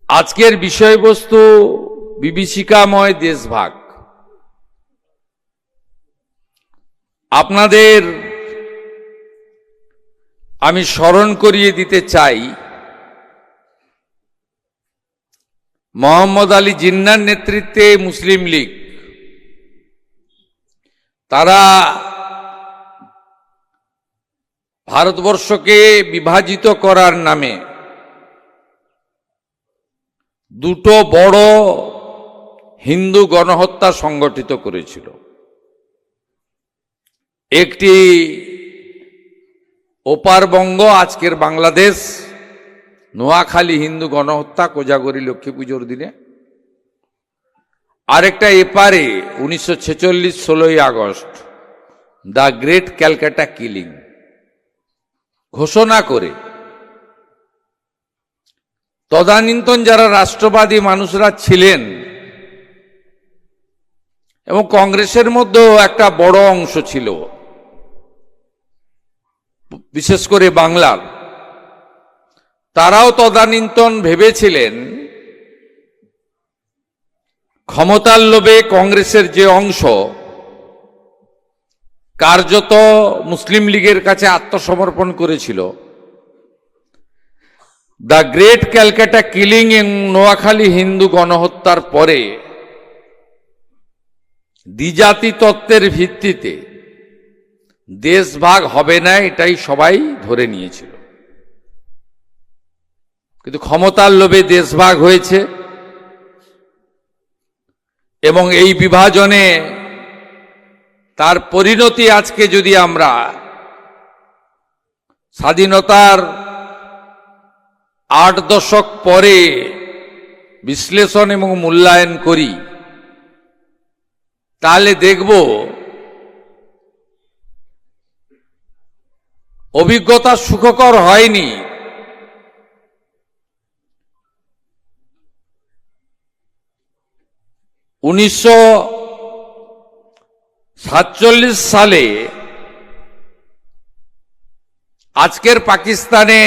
আজকের বিষয়বস্তু বিভীষিকাময় দেশভাগ। আপনাদের আমি স্মরণ করিয়ে দিতে চাই, মোহাম্মদ আলী জিন্নাহর নেতৃত্বে মুসলিম লীগ তারা ভারতবর্ষকে বিভাজিত করার নামে দুটো বড় হিন্দু গণহত্যা সংগঠিত করেছিল। একটি ওপার বঙ্গ, আজকের বাংলাদেশ, নোয়াখালী হিন্দু গণহত্যা কোজাগরী লক্ষ্মী পুজোর দিনে, আরেকটা এপারে 1946 16ই August the great Calcutta killing ঘোষণা করে তদানীন্তন যারা রাষ্ট্রবাদী মানুষরা ছিলেন এবং কংগ্রেসের মধ্যেও একটা বড় অংশ ছিল, বিশেষ করে বাংলার, তারাও তদানীন্তন ভেবেছিলেন ক্ষমতার লোভে কংগ্রেসের যে অংশ কার্যত মুসলিম লীগের কাছে আত্মসমর্পণ করেছিল, দ্য গ্রেট ক্যালকাটা কিলিং এবং নোয়াখালী হিন্দু গণহত্যার পরে দ্বিজাতি তত্ত্বের ভিত্তিতে দেশভাগ হবে না, এটাই সবাই ধরে নিয়েছিল। কিন্তু ক্ষমতার লোভে দেশভাগ হয়েছে এবং এই বিভাজনে তার পরিণতি আজকে যদি আমরা স্বাধীনতার 8 দশক পরে বিশ্লেষণ এবং মূল্যায়ন করি, তাহলে দেখব অভিজ্ঞতা সুখকর হয়নি। উনিশশো 47 সালে আজকের পাকিস্তানে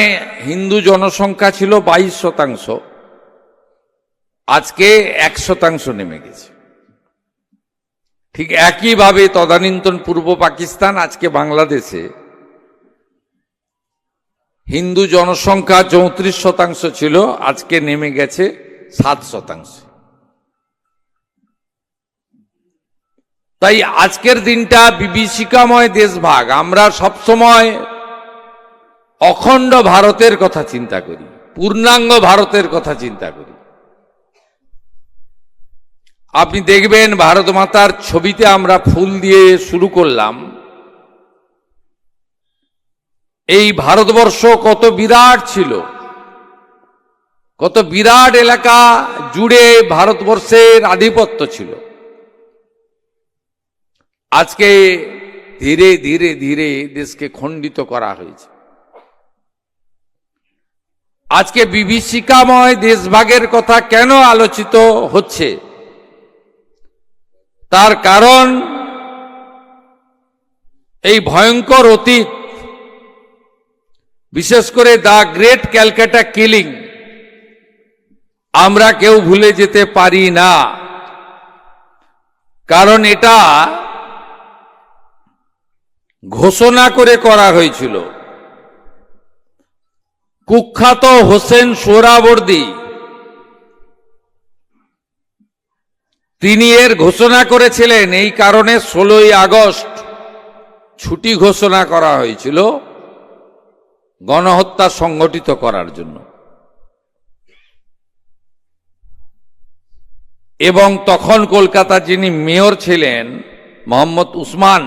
হিন্দু জনসংখ্যা ছিল 22%, আজকে 1% নেমে গেছে। ঠিক একইভাবে তদানীন্তন পূর্ব পাকিস্তান, আজকে বাংলাদেশে হিন্দু জনসংখ্যা 34% ছিল, আজকে নেমে গেছে 7%। তাই আজকের দিনটা বিভীষিকাময় দেশভাগ। আমরা সবসময় অখণ্ড ভারতের কথা চিন্তা করি, পূর্ণাঙ্গ ভারতের কথা চিন্তা করি। আপনি দেখবেন ভারত মাতার ছবিতে আমরা ফুল দিয়ে শুরু করলাম। এই ভারতবর্ষ কত বিরাট ছিল, কত বিরাট এলাকা জুড়ে ভারতবর্ষের আধিপত্য ছিল। আজকে ধীরে ধীরে ধীরে দেশকে খণ্ডিত করা হয়েছে। আজকে বিভীষিকাময় দেশভাগের কথা কেন আলোচিত হচ্ছে, তার কারণ এই ভয়ঙ্কর অতীত, বিশেষ করে দ্য গ্রেট ক্যালকাটা কিলিং আমরা কেউ ভুলে যেতে পারি না। কারণ এটা ঘোষণা করে করা হয়েছিল। কুখ্যাত হোসেন সোহরাওয়ার্দী তিনি এর ঘোষণা করেছিলেন। এই কারণে 16ই আগস্ট ছুটি ঘোষণা করা হয়েছিল গণহত্যা সংগঠিত করার জন্য। এবং তখন কলকাতার যিনি মেয়র ছিলেন মোহাম্মদ উসমান,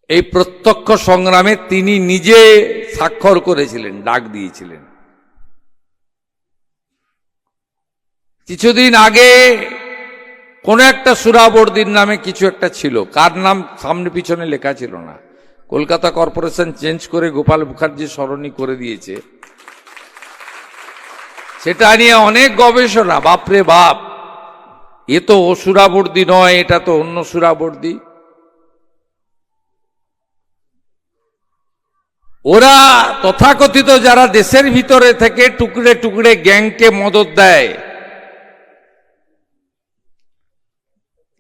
এই প্রত্যক্ষ সংগ্রামে তিনি নিজে স্বাক্ষর করেছিলেন, ডাক দিয়েছিলেন। কিছুদিন আগে কোন একটা সোহরাওয়ার্দীর নামে কিছু একটা ছিল, কার নাম সামনে পিছনে লেখা ছিল না। কলকাতা কর্পোরেশন চেঞ্জ করে গোপাল মুখার্জি সরণি করে দিয়েছে। সেটা নিয়ে অনেক গবেষণা, বাপরে বাপ, এ তো ও সোহরাওয়ার্দী নয়, এটা তো অন্য সোহরাওয়ার্দী। ওরা তথাকথিত যারা দেশের ভিতরে থেকে টুকরে টুকরে গ্যাংকে মদত দেয়,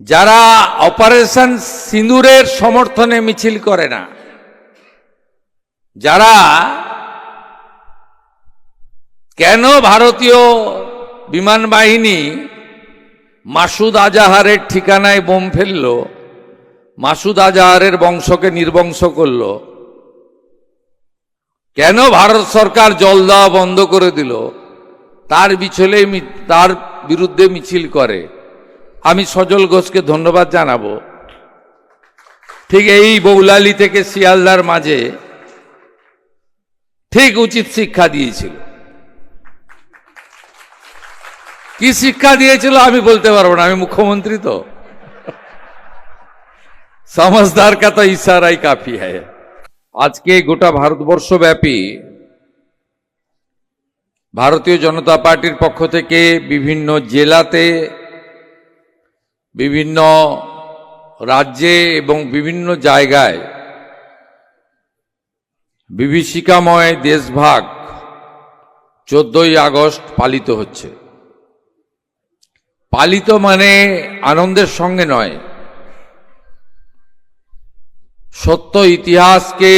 যারা অপারেশন সিঁদুরের সমর্থনে মিছিল করে না, যারা কেন ভারতীয় বিমান বাহিনী মাসুদ আজাহারের ঠিকানায় বোম ফেলল, মাসুদ আজাহারের বংশকে নির্বংশ করল, কেন ভারত সরকার জল দেওয়া বন্ধ করে দিল, তার বিরুদ্ধে মিছিল করে। আমি সজল ঘোষকে ধন্যবাদ জানাবো। ঠিক এই বৌলালি থেকে শিয়ালদার মাঝে ঠিক উচিত শিক্ষা দিয়েছিল। কি শিক্ষা দিয়েছিল আমি বলতে পারবো না, আমি মুখ্যমন্ত্রী তো। समझदार का तो इशारा ही काफी है। আজকে গোটা ভারতবর্ষ ব্যাপী ভারতীয় জনতা পার্টির পক্ষ থেকে বিভিন্ন জেলাতে, বিভিন্ন রাজ্যে এবং বিভিন্ন জায়গায় বিভীষিকাময় দেশভাগ 14ই আগস্ট পালিত হচ্ছে। পালিত মানে আনন্দের সঙ্গে নয়, সত্য ইতিহাসকে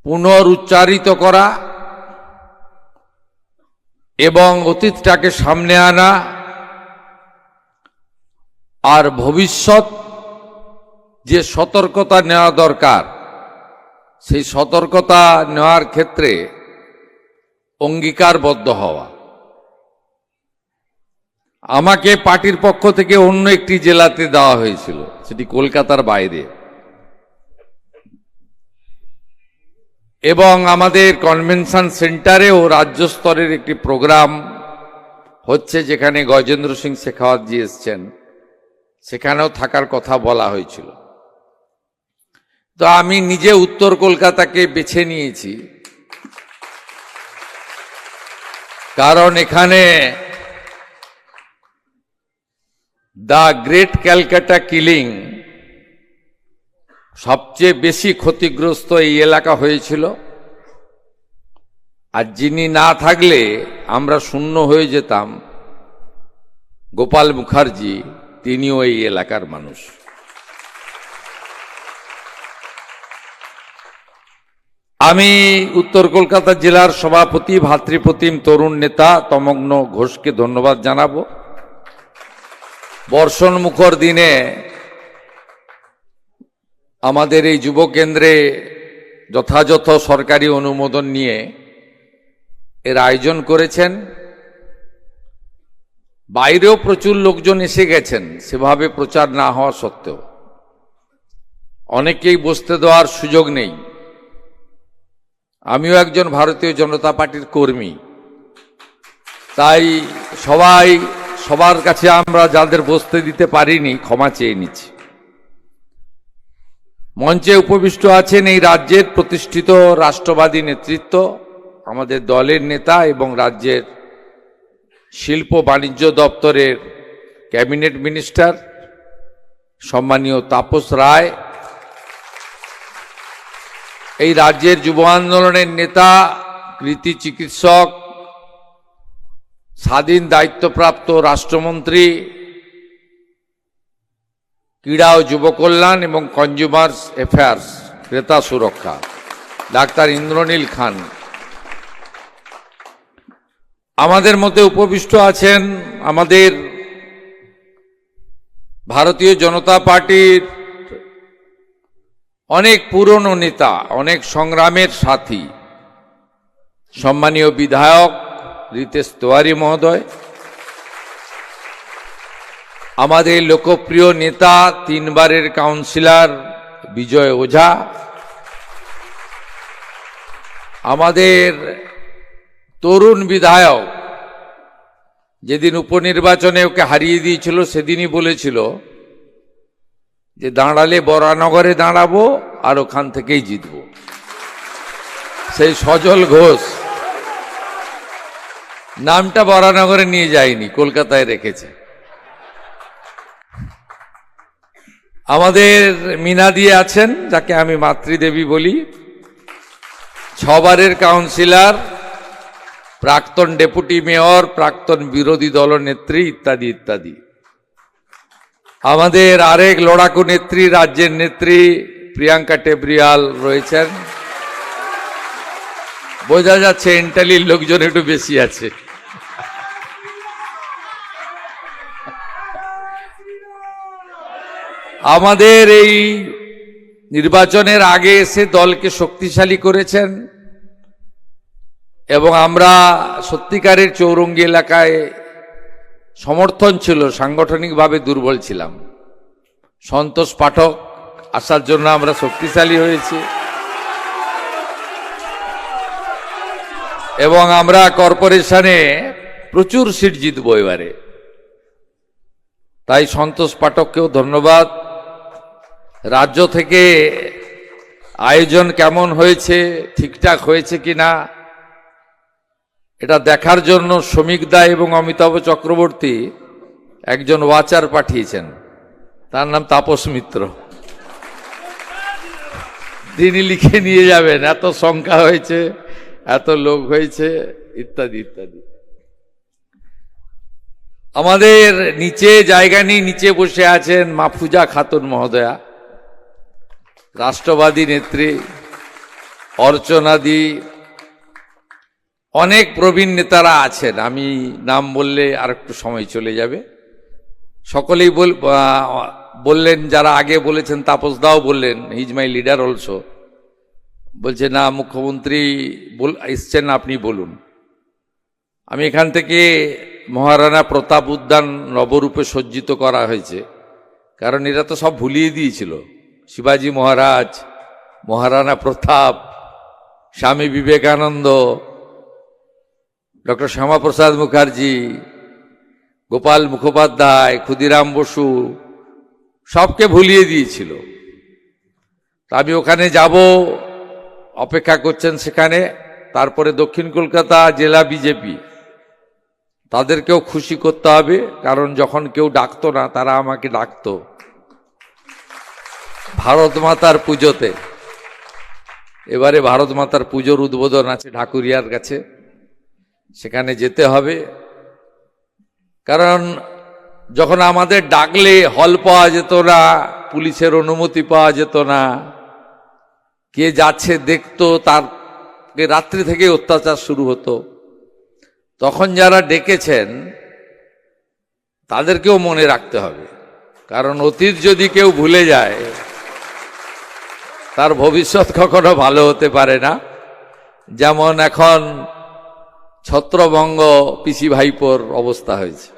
পুনরুচ্চারিত করা এবং অতীতটাকে সামনে আনা, আর ভবিষ্যৎ যে সতর্কতা নেওয়া দরকার সেই সতর্কতা নেওয়ার ক্ষেত্রে অঙ্গীকারবদ্ধ হওয়া। আমাকে পার্টির পক্ষ থেকে অন্য একটি জেলাতে দেওয়া হয়েছিল, সেটি কলকাতার বাইরে, এবং আমাদের কনভেনশন সেন্টারেও রাজ্য স্তরের একটি প্রোগ্রাম হচ্ছে, যেখানে গজেন্দ্র সিং শেখাওয়াতজি এসছেন, সেখানেও থাকার কথা বলা হয়েছিল। তো আমি নিজে উত্তর কলকাতাকে বেছে নিয়েছি, কারণ এখানে দ্য গ্রেট ক্যালকাটা কিলিং সবচেয়ে বেশি ক্ষতিগ্রস্ত এই এলাকা হয়েছিল, আর যিনি না থাকলে আমরা শূন্য হয়ে যেতাম, গোপাল মুখার্জি, তিনিও এই এলাকার মানুষ। আমি উত্তর কলকাতা জেলার সভাপতি ভাতৃপ্রতিম তরুণ নেতা তমগ্ন ঘোষকে ধন্যবাদ জানাবো। বর্ষণ মুখর দিনে আমাদের এই যুব কেন্দ্রে যথাযথ সরকারি অনুমোদন নিয়ে এর আয়োজন করেছেন। বাইরেও প্রচুর লোকজন এসে গেছেন, সেভাবে প্রচার না হওয়া সত্ত্বেও অনেকেই বসতে দেওয়ার সুযোগ নেই। আমিও একজন ভারতীয় জনতা পার্টির কর্মী, তাই সবার কাছে আমরা যাদের বসতে দিতে পারিনি ক্ষমা চেয়ে নিচ্ছি। মঞ্চে উপবিষ্ট আছেন এই রাজ্যের প্রতিষ্ঠিত রাষ্ট্রবাদী নেতৃত্ব, আমাদের দলের নেতা এবং রাজ্যের শিল্প বাণিজ্য দপ্তরের ক্যাবিনেট মিনিস্টার সম্মানীয় তাপস রায়, এই রাজ্যের যুব আন্দোলনের নেতা, কৃতি চিকিৎসক, স্বাধীন দায়িত্বপ্রাপ্ত রাষ্ট্রমন্ত্রী, ক্রীড়া ও যুব কল্যাণ এবং কনজিউমার্স অ্যাফেয়ার্স ক্রেতা সুরক্ষা ডাক্তার ইন্দ্রনীল খান। আমাদের মধ্যে উপবিষ্ট আছেন আমাদের ভারতীয় জনতা পার্টির অনেক পুরনো নেতা, অনেক সংগ্রামের সাথী, সম্মানীয় বিধায়ক রিতেশ তিওয়ারি মহোদয়, আমাদের লোকপ্রিয় নেতা 3 বারের কাউন্সিলর বিজয় ওঝা, আমাদের তরুণ বিধায়ক, যেদিন উপনির্বাচনে ওকে হারিয়ে দিয়েছিল সেদিনই বলেছিল যে দাঁড়ালে বরানগরে দাঁড়াবো আর ওখান থেকেই জিতবো, সেই সজল ঘোষ। নামটা বরানগরে নিয়ে যায়নি, কলকাতায় রেখেছে। আমাদের মিনা দিয়ে আছেন, যাকে আমি মাতৃদেবী বলি, 6 বারের কাউন্সিলর, প্রাক্তন ডেপুটি মেয়র, প্রাক্তন বিরোধী দলনেত্রী ইত্যাদি ইত্যাদি। আমাদের আরেক লড়াকু নেত্রী, রাজ্যের নেত্রী প্রিয়াঙ্কা টেবরিয়াল রয়েছেন। বোঝা যাচ্ছে এন্টালির লোকজন একটু বেশি আছে। আমাদের এই নির্বাচনের আগে এসে দলকে শক্তিশালী করেছেন এবং আমরা সত্যিকারের চৌরঙ্গী এলাকায় সমর্থন ছিল, সাংগঠনিকভাবে দুর্বল ছিলাম। সন্তোষ পাঠক আসার জন্য আমরা শক্তিশালী হয়েছি এবং আমরা কর্পোরেশনে প্রচুর সিট জিতবো এবারে। তাই সন্তোষ পাঠককেও ধন্যবাদ। রাজ্য থেকে আয়োজন কেমন হয়েছে, ঠিকঠাক হয়েছে কিনা এটা দেখার জন্য শ্রমিক দা এবং অমিতাভ চক্রবর্তী একজন ওয়াচার পাঠিয়েছেন, তার নাম তাপস মিত্র। তিনি লিখে নিয়ে যাবেন এত সংখ্যা হয়েছে, এত লোক হয়েছে, ইত্যাদি ইত্যাদি। আমাদের নিচে জায়গা নেই, নিচে বসে আছেন মাফুজা খাতুন মহোদয়া, রাষ্ট্রবাদী নেত্রী, অর্চনাদি, অনেক প্রবীণ নেতারা আছেন। আমি নাম বললে আর একটু সময় চলে যাবে। সকলেই বললেন, যারা আগে বলেছেন, তাপস দাও বললেন, হিজ মাই লিডার অলসো, বলছে না মুখ্যমন্ত্রী এসছেন, আপনি বলুন। আমি এখান থেকে মহারানা প্রতাপ উদ্যান নবরূপে সজ্জিত করা হয়েছে, কারণ এরা তো সব ভুলিয়ে দিয়েছিল। শিবাজি মহারাজ, মহারানা প্রতাপ, স্বামী বিবেকানন্দ, ডক্টর শ্যামাপ্রসাদ মুখার্জি, গোপাল মুখোপাধ্যায়, ক্ষুদিরাম বসু, সবকে ভুলিয়ে দিয়েছিল। তা আমি ওখানে যাব, অপেক্ষা করছেন সেখানে। তারপরে দক্ষিণ কলকাতা জেলা বিজেপি, তাদেরকেও খুশি করতে হবে, কারণ যখন কেউ ডাকতো না, তারা আমাকে ডাকতো ভারত মাতার পুজোতে। এবারে ভারত মাতার পুজোর উদ্বোধন আছে ঢাকুরিয়ার কাছে, সেখানে যেতে হবে। কারণ যখন আমাদের ডাকলে হল পাওয়া যেত না, পুলিশের অনুমতি পাওয়া যেত না, কে যাচ্ছে দেখতো, তার রাত্রি থেকে অত্যাচার শুরু হতো। তখন যারা ডেকেছেন তাদেরকেও মনে রাখতে হবে, কারণ অতীত যদি কেউ ভুলে যায় তার ভবিষ্যৎ কখনো ভালো হতে পারে না। যেমন এখন ছত্রভঙ্গ পিসি ভাইপোর অবস্থা হয়েছে।